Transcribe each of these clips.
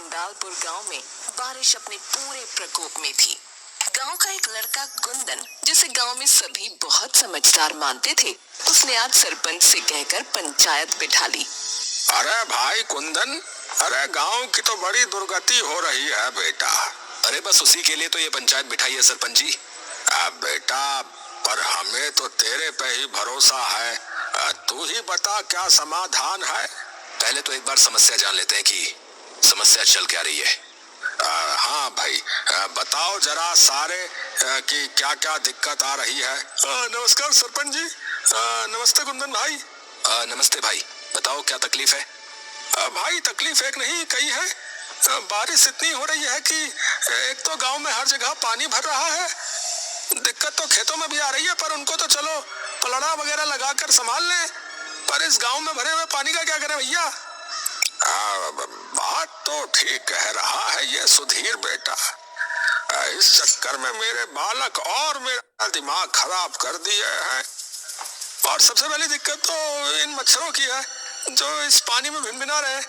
कुंडालपुर गांव में बारिश अपने पूरे प्रकोप में थी। गांव का एक लड़का कुंदन, जिसे गांव में सभी बहुत समझदार मानते थे, उसने आज सरपंच से कहकर पंचायत बिठा ली। अरे भाई कुंदन, अरे गांव की तो बड़ी दुर्गति हो रही है बेटा। अरे बस उसी के लिए तो ये पंचायत बिठाई है सरपंच जी। अब बेटा, पर हमें तो तेरे पे ही भरोसा है। तू ही बता क्या समाधान है। पहले तो एक बार समस्या जान लेते हैं कि समस्या चल क्या रही है। हाँ भाई, बताओ जरा सारे कि क्या क्या दिक्कत आ रही है। नमस्कार सरपंच जी। नमस्ते कुंदन भाई। नमस्ते भाई, बताओ क्या तकलीफ है। भाई तकलीफ एक नहीं कई है। बारिश इतनी हो रही है कि एक तो गांव में हर जगह पानी भर रहा है। दिक्कत तो खेतों में भी आ रही है, पर उनको तो चलो पलड़ा वगैरह लगाकर संभाल लें, पर इस गांव में भरे हुए पानी का क्या करें भैया। बात तो ठीक कह रहा है ये सुधीर बेटा। इस चक्कर में मेरे बालक और मेरा दिमाग खराब कर दिए हैं। और सबसे पहली दिक्कत तो इन मच्छरों की है जो इस पानी में भिनभिना रहे हैं।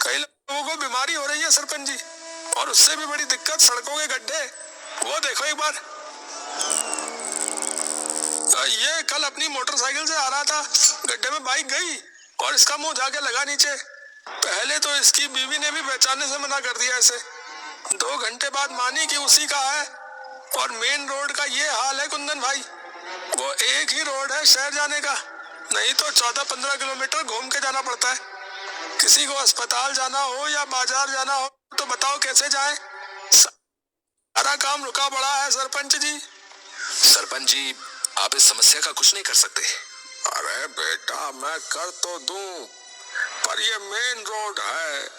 कई लोगों को बीमारी हो रही है सरपंच जी। और उससे भी बड़ी दिक्कत सड़कों के गड्ढे। वो देखो एक बार, ये कल अपनी मोटरसाइकिल से आ रहा था, गड्ढे में बाइक गई और इसका मुंह जाके लगा नीचे। पहले तो इसकी बीवी ने भी पहचानने से मना कर दिया इसे। 2 घंटे बाद मानी कि उसी का है। और मेन रोड का ये हाल है कुंदन भाई, वो एक ही रोड है शहर जाने का, नहीं तो 14-15 किलोमीटर घूम के जाना पड़ता है। किसी को अस्पताल जाना हो या बाजार जाना हो तो बताओ कैसे जाएं? सारा काम रुका पड़ा है सरपंच जी। सरपंच जी, आप इस समस्या का कुछ नहीं कर सकते। अरे बेटा, मैं कर तो दूं, पर ये मेन रोड है,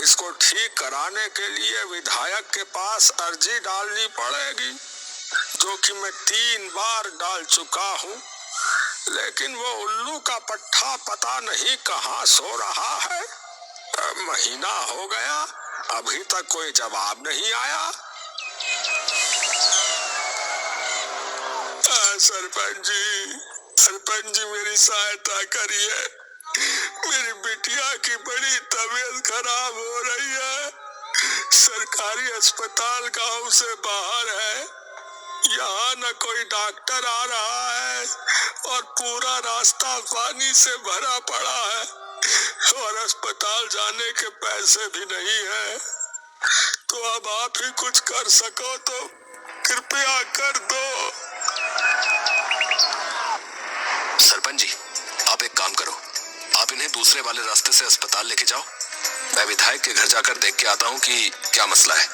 इसको ठीक कराने के लिए विधायक के पास अर्जी डालनी पड़ेगी, जो कि मैं 3 बार डाल चुका हूँ। लेकिन वो उल्लू का पट्टा पता नहीं कहाँ सो रहा है। महीना हो गया, अभी तक कोई जवाब नहीं आया। सरपंच जी मेरी सहायता करिए। मेरी बिटिया की बड़ी तबीयत खराब हो रही है। सरकारी अस्पताल गांव से बाहर है, यहाँ न कोई डॉक्टर आ रहा है और पूरा रास्ता पानी से भरा पड़ा है और अस्पताल जाने के पैसे भी नहीं है। तो अब आप ही कुछ कर सको तो कृपया कर दो। सरपंच जी, आप एक काम करो, आप इन्हें दूसरे वाले रास्ते से अस्पताल लेके जाओ। मैं विधायक के घर जाकर देख के आता हूँ कि क्या मसला है।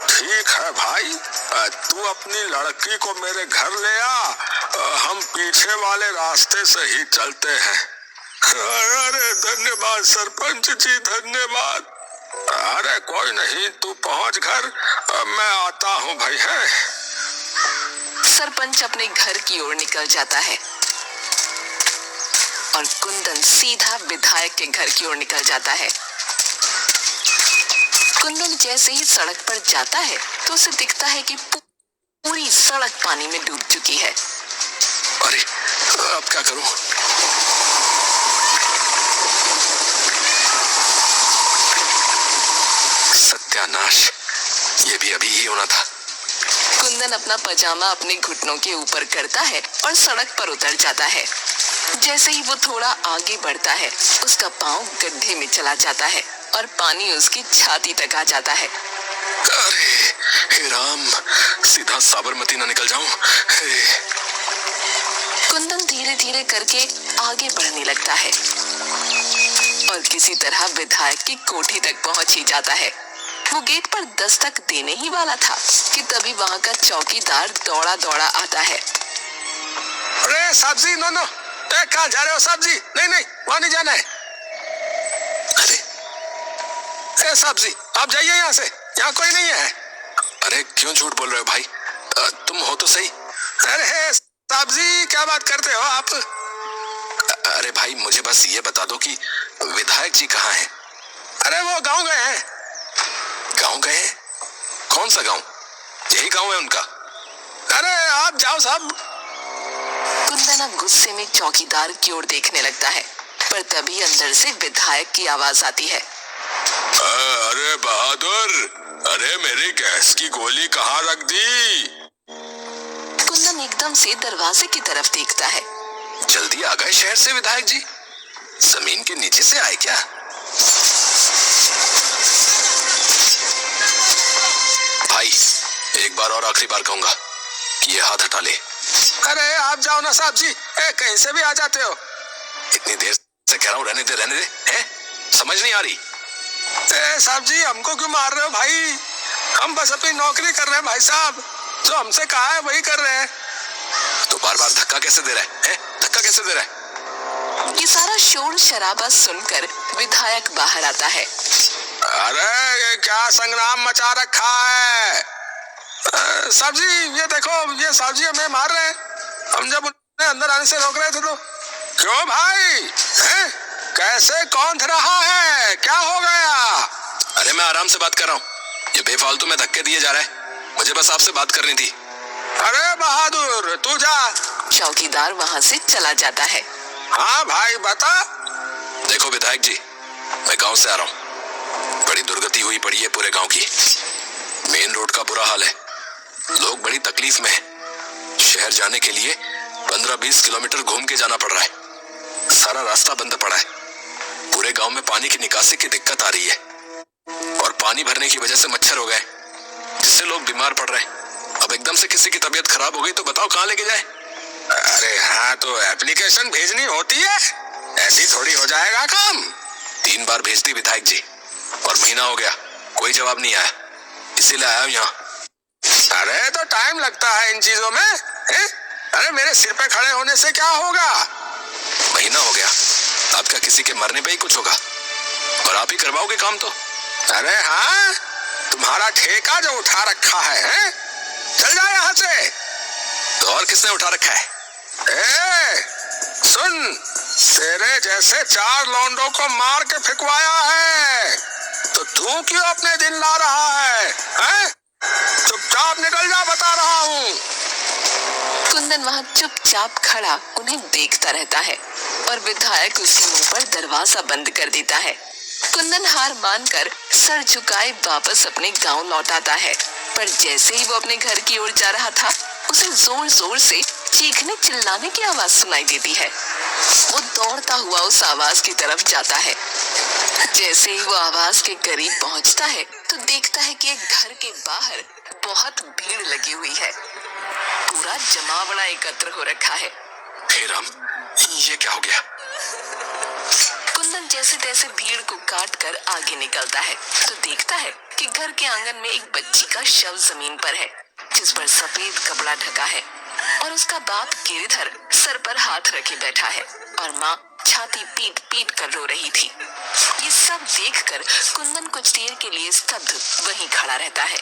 ठीक है भाई, तू अपनी लड़की को मेरे घर ले आ, हम पीछे वाले रास्ते से ही चलते हैं। अरे धन्यवाद सरपंच जी, धन्यवाद। अरे कोई नहीं, तू पहुंच घर, मैं आता हूँ भाई। है सरपंच अपने घर की ओर निकल जाता है और कुंदन सीधा विधायक के घर की ओर निकल जाता है। कुंदन जैसे ही सड़क पर जाता है तो उसे दिखता है कि पूरी सड़क पानी में डूब चुकी है। अरे अब क्या करूं? सत्यानाश, ये भी अभी ही होना था। कुंदन अपना पजामा अपने घुटनों के ऊपर करता है और सड़क पर उतर जाता है। जैसे ही वो थोड़ा आगे बढ़ता है, उसका पाँव गड्ढे में चला जाता है और पानी उसकी छाती तक आ जाता है। अरे हे राम, सीधा साबरमती ना निकल जाऊं। कुंदन धीरे धीरे करके आगे बढ़ने लगता है और किसी तरह विधायक की कोठी तक पहुंच ही जाता है। वो गेट पर दस्तक देने ही वाला था कि तभी वहां का चौकीदार दौड़ा दौड़ा आता है। अरे साहब जी, नो, कहाँ जा रहे हो साहब जी? नहीं, वहाँ नहीं जाना है। अरे साहब जी, आप जाइए यहाँ से, यहाँ कोई नहीं है। अरे क्यों झूठ बोल रहे हो भाई? तुम हो तो सही। अरे साहब जी, क्या बात करते हो आप? अरे भाई, मुझे बस ये बता दो कि विधायक जी कहाँ हैं? अरे वो गांव गए हैं। गांव गए? कौन सा गांव? यही गांव है उनका? अरे आप जाओ साहब। कुंदन अब गुस्से में चौकीदार की ओर देखने लगता है। पर तभी अंदर से विधायक की आवाज आती है। अरे बहादुर, अरे मेरी गैस की गोली कहाँ रख दी? कुंदन एकदम से दरवाजे की तरफ देखता है। जल्दी आ गए शहर से विधायक जी? जमीन के नीचे से आए क्या? भाई, एक बार और आखिरी बार कहूंगा कि ये हाथ हटा ले। अरे आप जाओ ना साहब जी, कहीं से भी आ जाते हो। इतनी देर से कह रहा हूँ रहने दे हैं? समझ नहीं आ रही? साहब जी हमको क्यों मार रहे हो भाई? हम बस अपनी नौकरी कर रहे हैं भाई साहब, जो हमसे कहा है वही कर रहे हैं। तो बार बार धक्का कैसे दे रहा है? धक्का कैसे दे रहा है? ये सारा शोर शराबा सुनकर विधायक बाहर आता है। अरे क्या संग्राम मचा रखा है? साहब जी ये देखो, ये साहब जी हमें मार रहे हैं। हम जब उन्हें अंदर आने से रोक रहे थे तो। क्यों भाई? कैसे कौन रहा है? क्या हो गया? अरे मैं आराम से बात कर रहा हूँ, ये बेफालतू में धक्के दिए जा रहा है। मुझे बस आपसे बात करनी थी। अरे बहादुर तू जा। चौकीदार वहाँ से चला जाता है। हाँ भाई बता। देखो विधायक जी, मैं गांव से आ रहा हूँ। बड़ी दुर्गति हुई पड़ी है पूरे गांव की। मेन रोड का बुरा हाल है, लोग बड़ी तकलीफ में हैं। शहर जाने के लिए 15-20 किलोमीटर घूम के जाना पड़ रहा है। सारा रास्ता बंद पड़ा है। पूरे गांव में पानी की निकासी की दिक्कत आ रही है और पानी भरने की वजह से मच्छर हो गए, जिससे लोग बीमार पड़ रहे हैं। अब एकदम से किसी की तबीयत खराब हो गई तो बताओ कहाँ लेके जाए? अरे हाँ, तो एप्लीकेशन भेजनी होती है, ऐसी थोड़ी हो जाएगा काम। 3 बार भेज दी विधायक जी और महीना हो गया, कोई जवाब नहीं आया, इसीलिए आया हूँ यहाँ। अरे तो टाइम लगता है इन चीजों में। अरे मेरे सिर पे खड़े होने से क्या होगा? महीना हो गया, अब क्या किसी के मरने पे ही कुछ होगा? और आप ही करवाओगे काम तो? अरे हाँ, तुम्हारा ठेका जो उठा रखा है? चल जा यहाँ से। तो और किसने उठा रखा है? सुन, तेरे जैसे 4 लौंडों को मार के फिकवाया है, तो तू क्यों अपने दिन ला रहा है? चुपचाप निकल जा, बता रहा हूँ। कुंदन वहाँ चुपचाप खड़ा उन्हें देखता रहता है और विधायक उसके मुंह पर दरवाजा बंद कर देता है। कुंदन हार मानकर सर झुकाए वापस अपने गांव लौट आता है, पर जैसे ही वो अपने घर की ओर जा रहा था, उसे जोर जोर से चीखने चिल्लाने की आवाज सुनाई देती है। वो दौड़ता हुआ उस आवाज की तरफ जाता है। जैसे ही वो आवाज के करीब पहुंचता है तो देखता है कि एक घर के बाहर बहुत भीड़ लगी हुई है। पूरा जमावड़ा एकत्र हो रखा है। हे राम, ये क्या हो गया? कुंदन जैसे तैसे भीड़ को काट कर आगे निकलता है तो देखता है कि घर के आंगन में एक बच्ची का शव जमीन पर है, जिस पर सफेद कपड़ा ढका है और उसका बाप गिरधर सर पर हाथ रखे बैठा है और माँ छाती पीट पीट कर रो रही थी। ये सब देखकर कुंदन कुछ देर के लिए स्तब्ध वहीं खड़ा रहता है।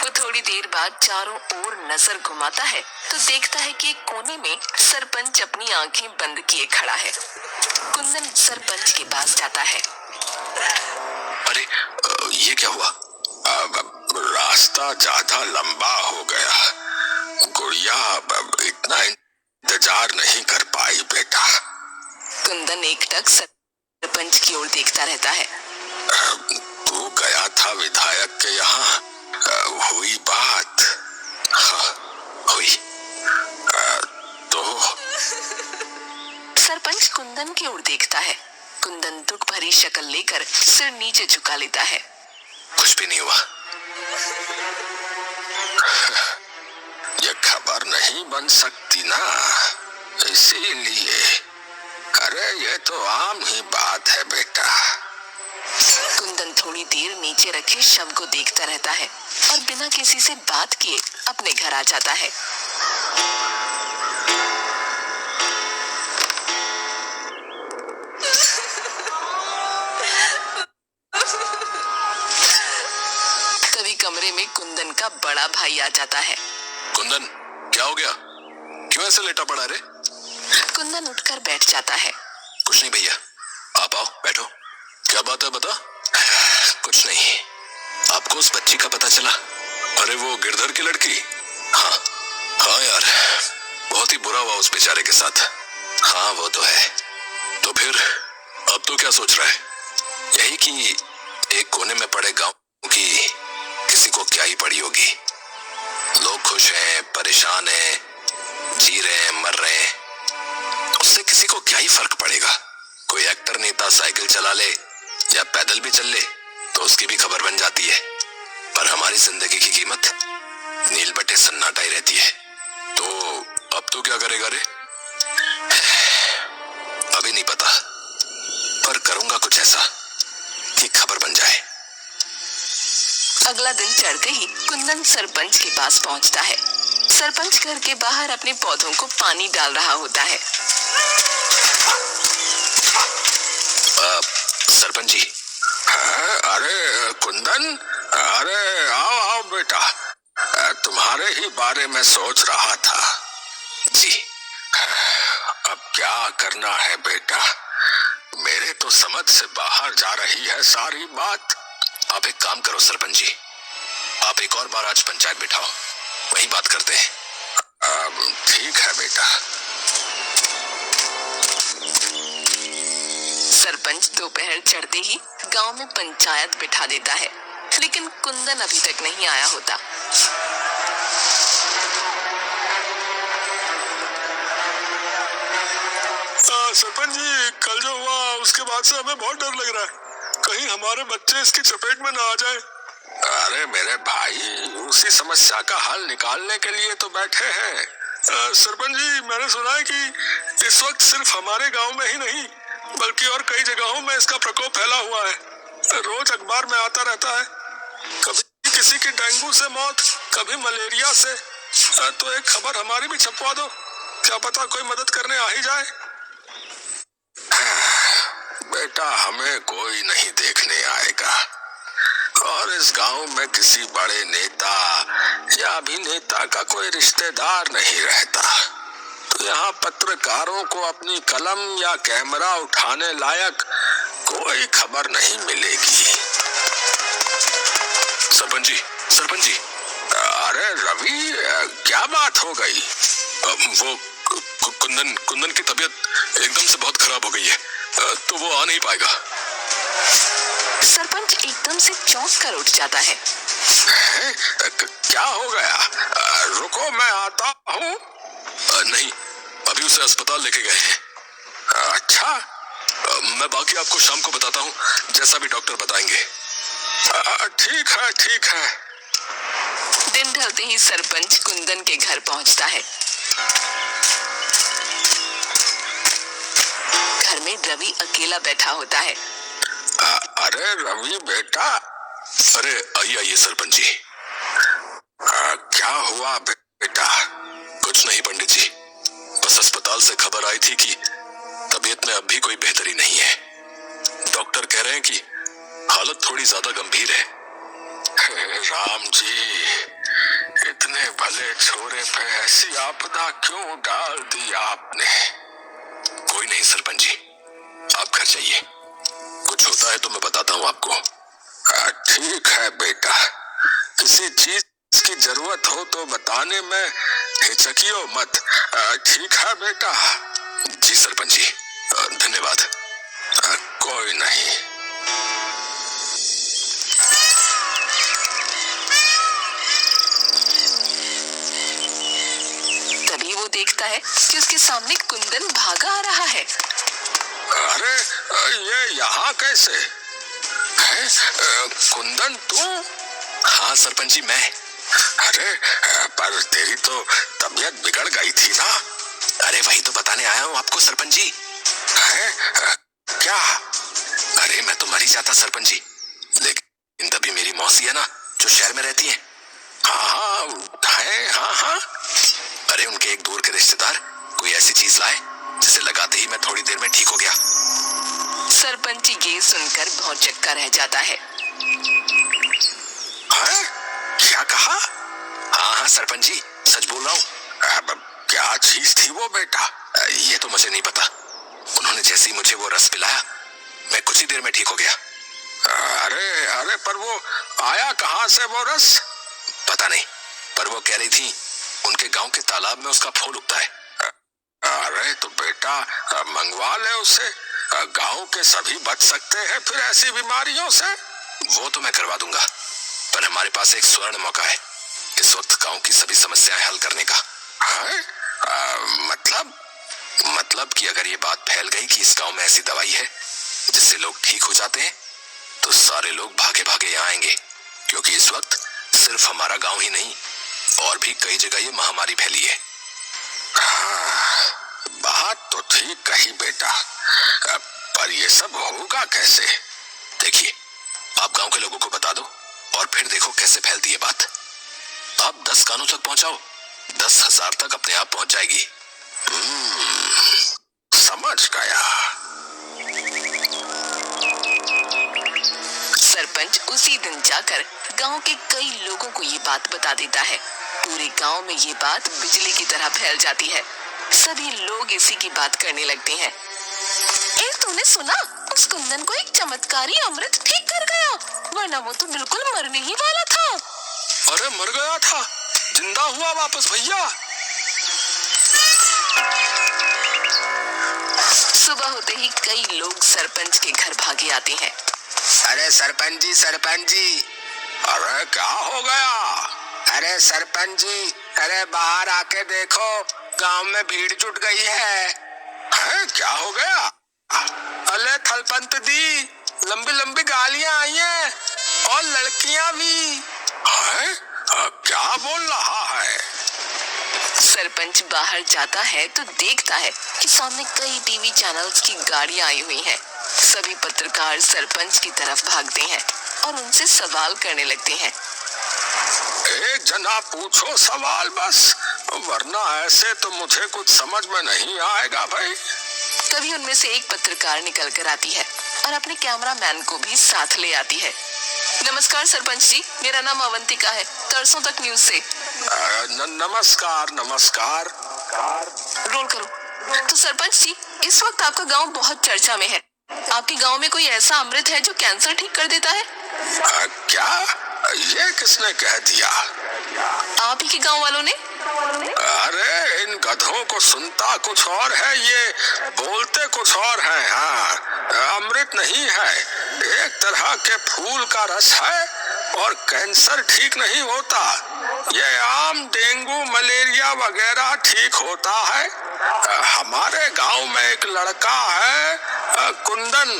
वो थोड़ी देर बाद चारों ओर नजर घुमाता है तो देखता है कि एक कोने में सरपंच अपनी आंखें बंद किए खड़ा है। कुंदन सरपंच के पास जाता है। अरे ये क्या हुआ? रास्ता ज्यादा लंबा हो गया, गुड़िया इतना इंतजार नहीं कर पाई बेटा। कुंदन एकटक सरपंच की ओर देखता रहता है। तू गया था विधायक के यहाँ, हुई बात? हाँ हुई। तो सरपंच कुंदन की ओर देखता है। कुंदन दुख भरी शक्ल लेकर सिर नीचे झुका लेता है। कुछ भी नहीं हुआ। ये खबर नहीं बन सकती ना, इसीलिए। अरे ये तो आम ही बात है बेटा। कुंदन थोड़ी देर नीचे रखे शव को देखता रहता है और बिना किसी से बात किए अपने घर आ जाता है। तभी कमरे में कुंदन का बड़ा भाई आ जाता है। कुंदन, क्या हो गया? क्यों ऐसे लेटा पड़ा रे? कुंदन उठकर बैठ जाता है। कुछ नहीं भैया, आप आओ बैठो। क्या बात है बता? कुछ नहीं। आपको उस बच्ची का पता चला? अरे वो गिरधर की लड़की? हाँ हाँ यार, बहुत ही बुरा हुआ उस बेचारे के साथ। हाँ वो तो है। तो फिर अब तो क्या सोच रहा है? यही कि एक कोने में पड़े गांव की किसी को क्या ही पड़ी होगी। लोग खुश हैं, परेशान हैं, जी रहे हैं, मर रहे हैं, उससे किसी को क्या ही फर्क पड़ेगा। कोई एक्टर नेता साइकिल चला ले या पैदल भी चल ले तो उसकी भी खबर बन जाती है। पर हमारी जिंदगी की कीमत नील बटे सन्नाटा ही रहती है। तो अब तो क्या करेगा रे? अभी नहीं पता, पर करूंगा कुछ ऐसा कि खबर बन जाए। अगला दिन चढ़ते ही कुंदन सरपंच के पास पहुंचता है। सरपंच घर के बाहर अपने पौधों को पानी डाल रहा होता है। सरपंच जी। अरे कुंदन, अरे आओ आओ बेटा, तुम्हारे ही बारे में सोच रहा था। जी, अब क्या करना है बेटा, मेरे तो समझ से बाहर जा रही है सारी बात। आप एक काम करो सरपंच जी, आप एक और बार आज पंचायत बिठाओ, वही बात करते हैं। ठीक है बेटा। सरपंच दोपहर चढ़ते ही गांव में पंचायत बिठा देता है, लेकिन कुंदन अभी तक नहीं आया होता। सरपंच जी, कल जो हुआ उसके बाद से हमें बहुत डर लग रहा है, कहीं हमारे बच्चे इसकी चपेट में ना आ जाए। अरे मेरे भाई, उसी समस्या का हल निकालने के लिए तो बैठे हैं। सरपंच जी, मैंने सुना है कि इस वक्त सिर्फ हमारे गांव में ही नहीं बल्कि और कई जगहों में इसका प्रकोप फैला हुआ है। रोज अखबार में आता रहता है, कभी किसी की डेंगू से मौत, कभी मलेरिया से। तो एक खबर हमारी भी छपवा दो, क्या पता कोई मदद करने आ ही जाए। बेटा, हमें कोई नहीं देखने आएगा और इस गांव में किसी बड़े नेता या अभिनेता का कोई रिश्तेदार नहीं रहता, तो यहाँ पत्रकारों को अपनी कलम या कैमरा उठाने लायक कोई खबर नहीं मिलेगी। सरपंच जी, सरपंच जी। अरे रवि, क्या बात हो गई? वो कुंदन की तबीयत एकदम से बहुत खराब हो गई है, तो वो आ नहीं पाएगा। सरपंच एकदम से चौंक कर उठ जाता है। क्या हो गया? रुको, मैं आता हूँ। नहीं, अभी उसे अस्पताल लेके गए हैं। अच्छा, मैं बाकी आपको शाम को बताता हूँ, जैसा भी डॉक्टर बताएंगे। ठीक है, ठीक है। दिन ढलते ही सरपंच कुंदन के घर पहुंचता है। घर में रवि अकेला बैठा होता है। अरे रवि बेटा। अरे आइए आइए सरपंच जी। क्या हुआ बेटा? कुछ नहीं पंडित जी, बस अस्पताल से खबर आई थी कि तबीयत में अब भी कोई बेहतरी नहीं है। डॉक्टर कह रहे हैं कि हालत थोड़ी ज्यादा गंभीर है। राम जी, इतने भले छोरे पे ऐसी आपदा क्यों डाल दी आपने? कोई नहीं सरपंच जी, आप घर जाइए, कुछ होता है तो मैं बताता हूँ आपको। ठीक है बेटा, किसी चीज की जरूरत हो तो बताने में हिचकियो मत। ठीक है बेटा। जी सरपंच जी, धन्यवाद। कोई नहीं। तभी वो देखता है कि उसके सामने कुंदन भागा आ रहा है। अरे ये यहाँ कैसे है? कुंदन तू? हाँ सरपंच जी, मैं। अरे पर तेरी तो तबीयत बिगड़ गई थी ना? अरे वही तो बताने आया हूँ आपको सरपंच जी। है? क्या? अरे मैं तो मर ही जाता सरपंच जी, लेकिन तभी मेरी मौसी है ना जो शहर में रहती है। हाँ है, हाँ। अरे उनके एक दूर के रिश्तेदार कोई ऐसी चीज लाए जिसे लगाते ही मैं थोड़ी देर में ठीक हो गया। सरपंच ये सुनकर भौचक्का रह जाता है। क्या कहा? हाँ सरपंच जी, सच बोल रहा हूँ। क्या चीज थी वो बेटा? ये तो मुझे नहीं पता। उन्होंने जैसे ही मुझे वो रस पिलाया, मैं कुछ ही देर में ठीक हो गया। अरे पर वो आया कहाँ से वो रस? पता नहीं, पर वो कह रही थी उनके गांव के तालाब में उसका फूल उगता है। अरे तो बेटा मंगवा ले उससे, गांव के सभी बच सकते हैं फिर ऐसी बीमारियों से? वो तो मैं करवा दूंगा, पर हमारे पास एक स्वर्ण मौका है इस वक्त गांव की सभी समस्याएं हल करने का। है? मतलब कि अगर ये बात फैल गई कि इस गांव में ऐसी दवाई है जिससे लोग ठीक हो जाते हैं, तो सारे लोग भागे भागे यहाँ आएंगे, क्योंकि इस वक्त सिर्फ हमारा गांव ही नहीं और भी कई जगह ये महामारी फैली है। बात तो ठीक कही बेटा, पर ये सब होगा कैसे? देखिए, आप गांव के लोगों को बता दो और फिर देखो कैसे फैलती है बात। आप 10 कानों तक पहुंचाओ, 10,000 तक अपने आप पहुंच जाएगी। समझ गया। सरपंच उसी दिन जाकर गांव के कई लोगों को ये बात बता देता है। पूरे गांव में ये बात बिजली की तरह फैल जाती है। सभी लोग इसी की बात करने लगते हैं। तूने सुना? उस कुंदन को एक चमत्कारी अमृत ठीक कर गया, वरना वो तो बिल्कुल मरने ही वाला था। अरे मर गया था, जिंदा हुआ वापस भैया। सुबह होते ही कई लोग सरपंच के घर भागे आते हैं। अरे सरपंच जी। अरे क्या हो गया? अरे सरपंच जी, अरे बाहर आके देखो, गांव में भीड़ जुट गई है। क्या हो गया? अरे थलपंत दी, लंबी लंबी गालियां आई हैं और लड़कियां भी। क्या बोल रहा है? सरपंच बाहर जाता है तो देखता है कि सामने कई टीवी चैनल्स की गाड़ियां आई हुई हैं। सभी पत्रकार सरपंच की तरफ भागते हैं और उनसे सवाल करने लगते हैं। एक जना पूछो सवाल बस, वरना ऐसे तो मुझे कुछ समझ में नहीं आएगा भाई। तभी उनमें से एक पत्रकार निकल कर आती है और अपने कैमरामैन को भी साथ ले आती है। नमस्कार सरपंच जी, मेरा नाम अवंतिका है, तरसों तक न्यूज से। नमस्कार। रोल करो। तो सरपंच जी, इस वक्त आपका गांव बहुत चर्चा में है। आपके गांव में कोई ऐसा अमृत है जो कैंसर ठीक कर देता है? क्या? ये किसने कह दिया? आप ही के गांव वालों ने। अरे इन गधों को सुनता कुछ और है, ये बोलते कुछ और है। हाँ, अमृत नहीं है, एक तरह के फूल का रस है और कैंसर ठीक नहीं होता। ये आम डेंगू मलेरिया वगैरह ठीक होता है। हमारे गांव में एक लड़का है कुंदन,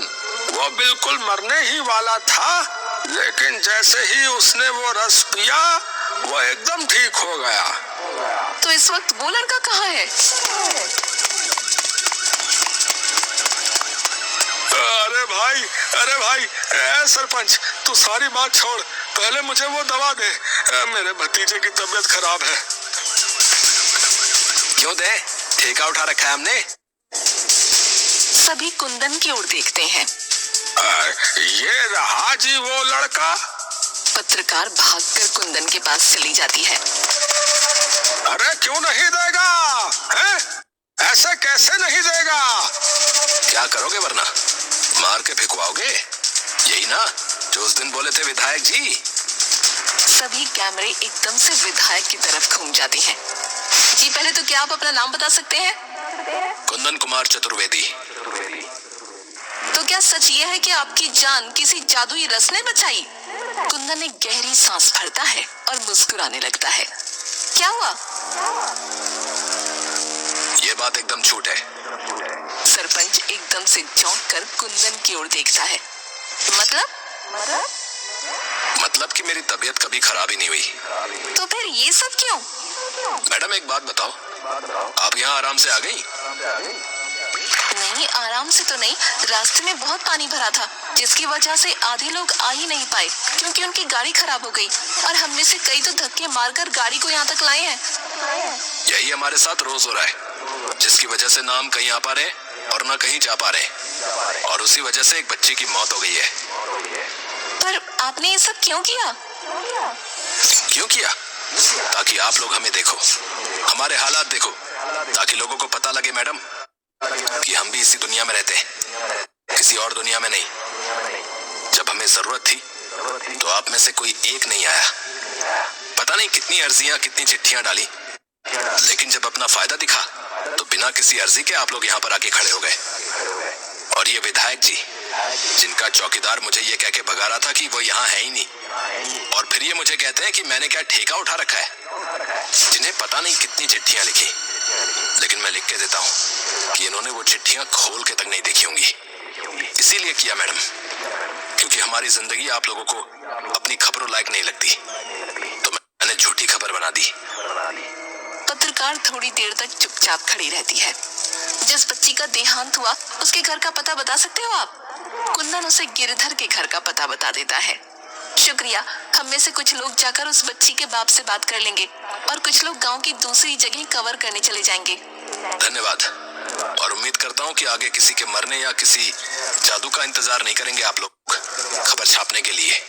वो बिल्कुल मरने ही वाला था, लेकिन जैसे ही उसने वो रस पिया वो एकदम ठीक हो गया। तो इस वक्त वो लड़का कहाँ है? अरे भाई, सरपंच तू सारी बात छोड़, पहले मुझे वो दवा दे, मेरे भतीजे की तबीयत खराब है। क्यों दे? ठेका उठा रखा है हमने। सभी कुंदन की ओर देखते हैं। ये रहा जी वो लड़का। पत्रकार भागकर कुंदन के पास चली जाती है। अरे क्यों नहीं देगा? हैं? ऐसे कैसे नहीं देगा? क्या करोगे वरना? मार के फेंकवाओगे? यही ना जो उस दिन बोले थे विधायक जी। सभी कैमरे एकदम से विधायक की तरफ घूम जाते हैं। जी पहले तो क्या आप अपना नाम बता सकते हैं? कुंदन कुमार चतुर्वेदी। तो क्या सच ये है कि आपकी जान किसी जादुई रस ने बचाई? कुंदन एक गहरी सांस भरता है और मुस्कुराने लगता है। क्या हुआ? ये बात एकदम झूठ है। सरपंच एकदम से चौंक कर कुंदन की ओर देखता है। मतलब कि मेरी तबीयत कभी खराब ही नहीं हुई। तो फिर ये सब क्यों? मैडम एक बात बताओ, आप यहाँ आराम से आ गई? नहीं, आराम से तो नहीं, रास्ते में बहुत पानी भरा था, जिसकी वजह से आधे लोग आ ही नहीं पाए क्योंकि उनकी गाड़ी खराब हो गई और हम में से कई तो धक्के मारकर गाड़ी को यहाँ तक लाए हैं। यही हमारे साथ रोज हो रहा है, जिसकी वजह से ना हम कहीं आ पा रहे और ना कहीं जा पा रहे, और उसी वजह से एक बच्चे की मौत हो गई है। पर आपने ये सब क्यों किया? क्यों किया? ताकि आप लोग हमें देखो, हमारे हालात देखो, ताकि लोगों को पता लगे मैडम कि हम भी इसी दुनिया में रहते हैं, किसी और दुनिया में नहीं। जब हमें जरूरत थी तो आप में से कोई एक नहीं आया। पता नहीं कितनी अर्जियां, कितनी चिट्ठियां डाली, लेकिन जब अपना फायदा दिखा तो बिना किसी अर्जी के आप लोग यहाँ पर आके खड़े हो गए। और ये विधायक जी, जिनका चौकीदार मुझे ये कह के भगा रहा था कि वो यहाँ है ही नहीं, और फिर ये मुझे कहते हैं कि मैंने क्या ठेका उठा रखा है। जिन्हें पता नहीं कितनी चिट्ठियां लिखी, लेकिन मैं लिख के देता हूँ कि इन्होंने वो चिट्ठियां खोल के तक नहीं देखी होंगी। इसीलिए किया मैडम, क्योंकि हमारी जिंदगी आप लोगों को अपनी खबरों लायक नहीं लगती, तो मैंने झूठी खबर बना दी। पत्रकार थोड़ी देर तक चुपचाप खड़ी रहती है। जिस बच्ची का देहांत हुआ उसके घर का पता बता सकते हो आप? कुंदन उसे गिरधर के घर का पता बता देता है। शुक्रिया, हम में से कुछ लोग जाकर उस बच्ची के बाप से बात कर लेंगे और कुछ लोग गांव की दूसरी जगह कवर करने चले जाएंगे। धन्यवाद, और उम्मीद करता हूँ कि आगे किसी के मरने या किसी जादू का इंतजार नहीं करेंगे आप लोग खबर छापने के लिए।